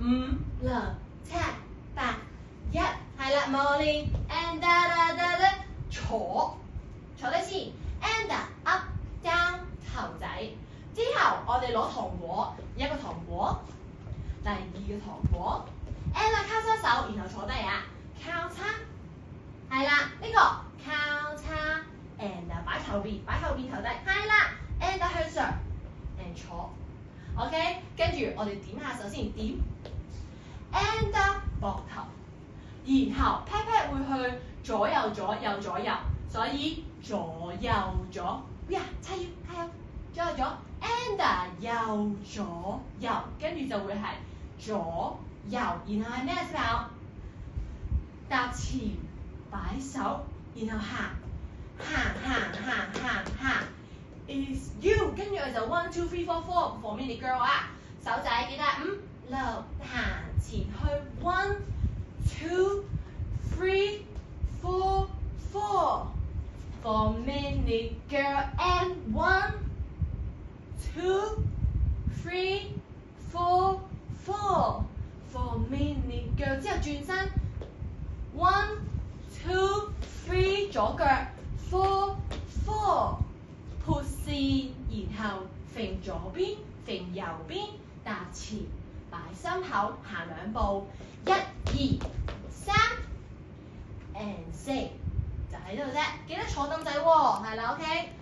5、6、7、8、1，係啦 ，Molly and da， 坐低先 ，and up down 頭仔，之後我哋攞糖果，一個糖果，第二個糖果 ，and 交叉手，然後坐低啊，交叉，係啦，呢個交叉 and 擺後邊頭低，係啦 ，and 向上 and 坐 ，OK， 跟住我哋點下手先，點 and 膊頭。然後 pat pat 會去左右，所以左右左，呀，叉腰加油，左右左 and 右左右，跟住就會係左右，然後係咩小朋友？踏前擺手，然後行 is you， 跟住我就 1 2 3 4 4 for mini girl 啊，手仔記得5、6行前去1 2 3 4 4 for mini girl and 1 2 3 4 4 for mini girl 之後轉身 1 2 3左腳 4 4 撥線，然後揈左邊揈右邊，踏前擺心口行2步，1 2 3 and 4就喺度啫，記得坐凳仔喎，係啦 ，OK。